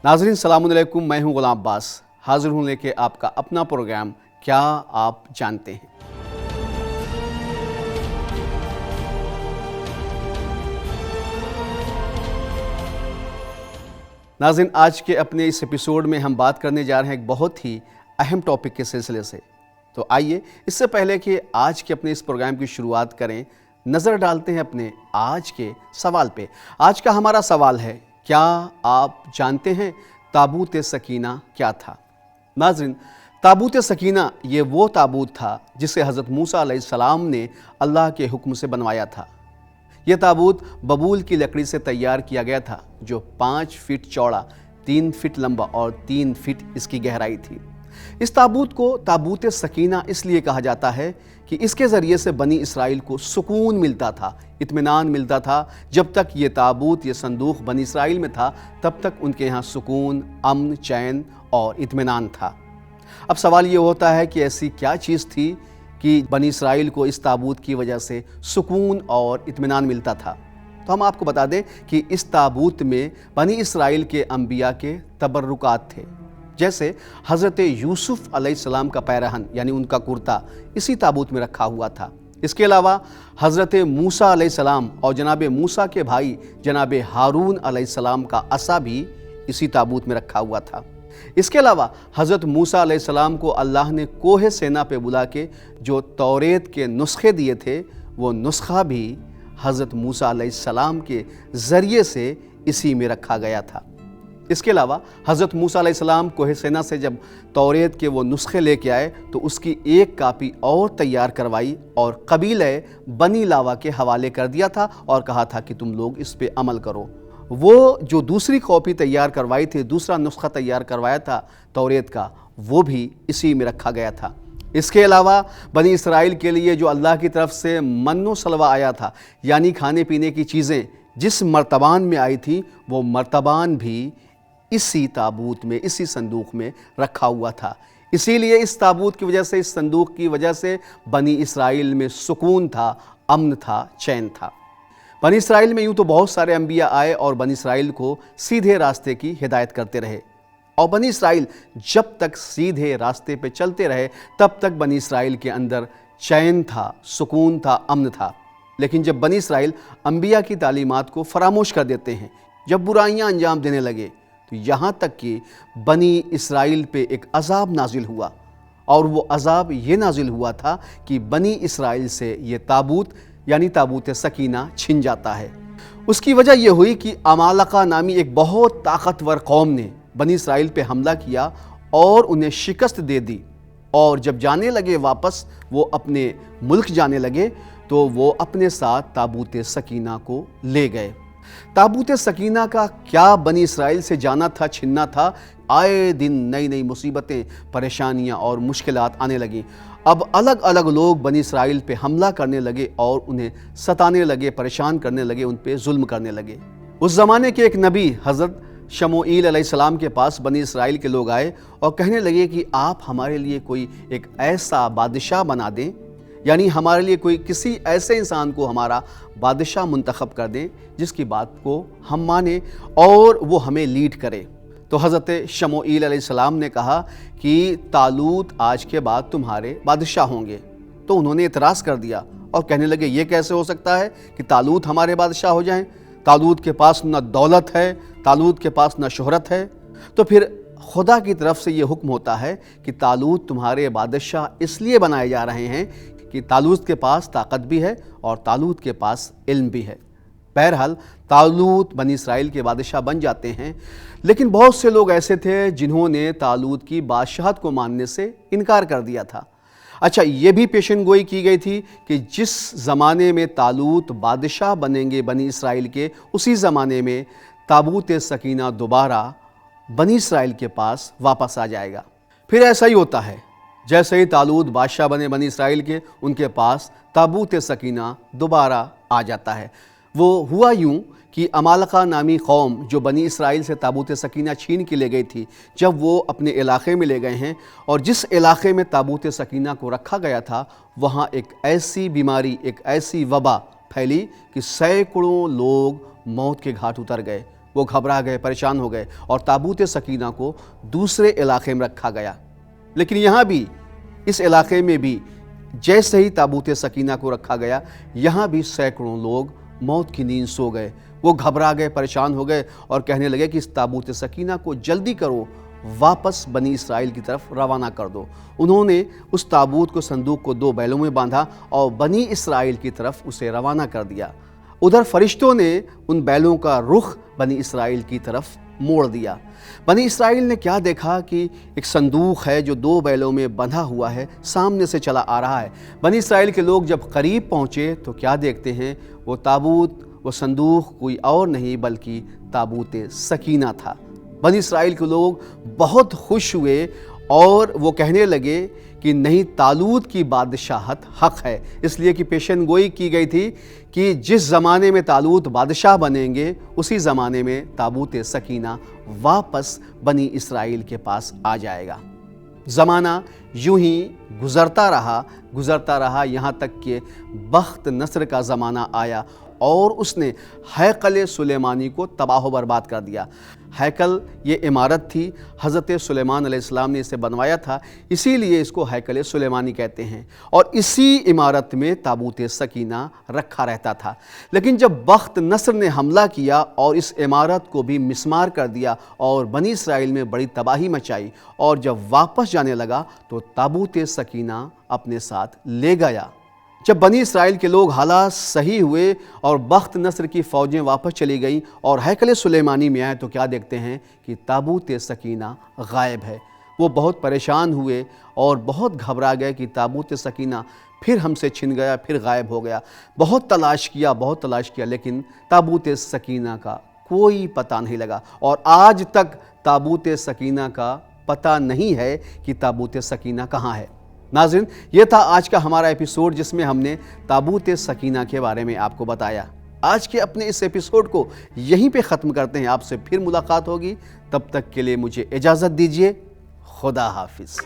नाज़रीन सलाम अलैकुम, मैं हूं गुलाम अब्बास, हाजिर हूं लेके आपका अपना प्रोग्राम क्या आप जानते हैं। नाज़रीन आज के अपने इस एपिसोड में हम बात करने जा रहे हैं एक बहुत ही अहम टॉपिक के सिलसिले से। तो आइए इससे पहले कि आज के अपने इस प्रोग्राम की शुरुआत करें, नज़र डालते हैं अपने आज के सवाल पे। आज का हमारा सवाल है, क्या आप जानते हैं ताबूत सकीना क्या था। नाज़रीन, ताबूत सकीना ये वो ताबूत था जिसे हज़रत मूसा अलैहिस्सलाम ने अल्लाह के हुक्म से बनवाया था। यह ताबूत बबूल की लकड़ी से तैयार किया गया था, जो 5 फीट चौड़ा, 3 फीट लंबा और 3 फीट इसकी गहराई थी। इस ताबूत को ताबूत सकीना इसलिए कहा जाता है कि इसके ज़रिए से बनी इसराइल को सुकून मिलता था, इत्मीनान मिलता था। जब तक ये ताबूत, ये संदूक बनी इसराइल में था, तब तक उनके यहाँ सुकून, अमन, चैन और इत्मीनान था। अब सवाल ये होता है कि ऐसी क्या चीज़ थी कि बनी इसराइल को इस ताबूत की वजह से सुकून और इत्मीनान मिलता था। तो हम आपको बता दें कि इस ताबूत में बनी इसराइल के अंबिया के तबर्रुकात थे। जैसे हज़रत यूसुफ अलैहिस्सलाम का पैरहन यानी उनका कुर्ता इसी ताबूत में रखा हुआ था। इसके अलावा हज़रत मूसा अलैहिस्सलाम और जनाब मूसा के भाई जनाब हारून अलैहिस्सलाम का असा भी इसी ताबूत में रखा हुआ था। इसके अलावा हज़रत मूसा अलैहिस्सलाम को अल्लाह ने कोहे सेना पे बुला के जो तौरेत के नुस्खे दिए थे, वो नुस्खा भी हज़रत मूसा अलैहिस्सलाम के ज़रिए से इसी में रखा गया था। इसके अलावा हज़रत मूसा अलैहिस्सलाम कोहे सेना से जब तौरेत के वो नुस्खे लेके आए तो उसकी एक कापी और तैयार करवाई और कबीले बनी लावा के हवाले कर दिया था और कहा था कि तुम लोग इस पे अमल करो। वो जो दूसरी कॉपी तैयार करवाई थी, दूसरा नुस्खा तैयार करवाया था तौरेत का, वो भी इसी में रखा गया था। इसके अलावा बनी इसराइल के लिए जो अल्लाह की तरफ से मन्नो सलवा आया था, यानी खाने पीने की चीज़ें जिस मर्तबान में आई थी, वो मर्तबान भी इसी ताबूत में, इसी संदूक में रखा हुआ था। इसीलिए इस ताबूत की वजह से, इस संदूक की वजह से बनी इसराइल में सुकून था, अमन था, चैन था। बनी इसराइल में यूँ तो बहुत सारे अंबिया आए और बनी इसराइल को सीधे रास्ते की हिदायत करते रहे, और बनी इसराइल जब तक सीधे रास्ते पे चलते रहे तब तक बनी इसराइल के अंदर चैन था, सुकून था, अमन था। लेकिन जब बनी इसराइल अंबिया की तालीमात को फरामोश कर देते हैं, जब बुराइयां अंजाम देने लगे, तो यहाँ तक कि बनी इसराइल पे एक अज़ाब नाजिल हुआ, और वो अज़ाब ये नाजिल हुआ था कि बनी इसराइल से ये ताबूत यानी ताबूत सकीना छिन जाता है। उसकी वजह यह हुई कि अमालका नामी एक बहुत ताकतवर कौम ने बनी इसराइल पे हमला किया और उन्हें शिकस्त दे दी, और जब जाने लगे वापस, वो अपने मुल्क जाने लगे, तो वो अपने साथ ताबूत सकीना को ले गए। ताबूत सकीना का क्या बनी इसराइल से जाना था, छिनना था। आए दिन नई नई मुसीबतें, परेशानियां और मुश्किलात आने लगी। अब अलग अलग लोग बनी इसराइल पे हमला करने लगे और उन्हें सताने लगे, परेशान करने लगे, उन पे जुल्म करने लगे। उस ज़माने के एक नबी हज़रत शमूएल अलैहिस्सलाम के पास बनी इसराइल के लोग आए और कहने लगे कि आप हमारे लिए कोई एक ऐसा बादशाह बना दें, यानी हमारे लिए कोई किसी ऐसे इंसान को हमारा बादशाह मुंतखब कर दें जिसकी बात को हम माने और वो हमें लीड करे। तो हज़रत शमूएल अलैहिस्सलाम ने कहा कि तालूत आज के बाद तुम्हारे बादशाह होंगे। तो उन्होंने इतराज़ कर दिया और कहने लगे, ये कैसे हो सकता है कि तालूत हमारे बादशाह हो जाएं? तालूत के पास न दौलत है, तालूत के पास न शोहरत है। तो फिर खुदा की तरफ से ये हुक्म होता है कि तालूत तुम्हारे बादशाह इसलिए बनाए जा रहे हैं कि तालूत के पास ताकत भी है और तालूत के पास इल्म भी है। बहरहाल तालूत बनी इसराइल के बादशाह बन जाते हैं, लेकिन बहुत से लोग ऐसे थे जिन्होंने तालूत की बादशाहत को मानने से इनकार कर दिया था। अच्छा, ये भी पेशन गोई की गई थी कि जिस ज़माने में तालूत बादशाह बनेंगे बनी इसराइल के, उसी ज़माने में ताबूत सकीना दोबारा बनी इसराइल के पास वापस आ जाएगा। फिर ऐसा ही होता है, जैसे ही तालूत बादशाह बने बनी इसराइल के, उनके पास ताबूत सकीना दोबारा आ जाता है। वो हुआ यूं कि अमालका नामी कौम जो बनी इसराइल से ताबूत सकीना छीन के ले गई थी, जब वो अपने इलाके में ले गए हैं और जिस इलाके में ताबूत सकीना को रखा गया था, वहाँ एक ऐसी बीमारी, एक ऐसी वबा फैली कि सैकड़ों लोग मौत के घाट उतर गए। وہ घबरा गए, परेशान हो गए और ताबूत सकीना को दूसरे इलाके में रखा गया। लेकिन यहाँ भी, इस इलाके में भी जैसे ही ताबूत सकीना को रखा गया, यहाँ भी सैकड़ों लोग मौत की नींद सो गए। वो घबरा गए, परेशान हो गए और कहने लगे कि इस ताबूत सकीना को जल्दी करो, वापस बनी इसराइल की तरफ रवाना कर दो। उन्होंने उस ताबूत को, संदूक को 2 बैलों में बांधा और बनी इसराइल की तरफ उसे रवाना कर दिया। उधर फरिश्तों ने उन बैलों का रुख बनी इसराइल की तरफ मोड़ दिया। बनी इसराइल ने क्या देखा कि एक संदूक है जो 2 बैलों में बंधा हुआ है, सामने से चला आ रहा है। बनी इसराइल के लोग जब करीब पहुँचे तो क्या देखते हैं, वो ताबूत, वो संदूक कोई और नहीं बल्कि ताबूत सकीना था। बनी इसराइल के लोग बहुत खुश हुए और वो कहने लगे कि नहीं, तालूत की बादशाहत हक है, इसलिए कि पेशन गोई की गई थी कि जिस ज़माने में तालूत बादशाह बनेंगे उसी ज़माने में ताबूत सकीना वापस बनी इसराइल के पास आ जाएगा। ज़माना यूं ही गुज़रता रहा यहाँ तक कि बख्त नस्र का ज़माना आया और उसने हैकल सुलेमानी को तबाह बर्बाद कर दिया। हैकल ये इमारत थी, हज़रत सुलेमान अलैहिस्सलाम ने इसे बनवाया था, इसीलिए इसको हैकल सुलेमानी कहते हैं। और इसी इमारत में ताबूत सकीना रखा रहता था। लेकिन जब बख्त नस्र ने हमला किया और इस इमारत को भी मिस्मार कर दिया और बनी इसराइल में बड़ी तबाही मचाई, और जब वापस जाने लगा तो ताबूत सकीना अपने साथ ले गया। जब बनी इसराइल के लोग हालात सही हुए और बख्त नस्र की फ़ौजें वापस चली गईं और हैकल सुलेमानी में आए तो क्या देखते हैं कि ताबूत सकीना गायब है। वो बहुत परेशान हुए और बहुत घबरा गए कि ताबूत सकीना फिर हमसे छिन गया, फिर गायब हो गया। बहुत तलाश किया लेकिन ताबूत सकीना का कोई पता नहीं लगा और आज तक ताबूत सकीना का पता नहीं है कि ताबूत सकीना कहाँ है। नाज़रीन, ये था आज का हमारा एपिसोड जिसमें हमने ताबूत सकीना के बारे में आपको बताया। आज के अपने इस एपिसोड को यहीं पे ख़त्म करते हैं। आपसे फिर मुलाकात होगी, तब तक के लिए मुझे इजाज़त दीजिए। खुदा हाफिज़।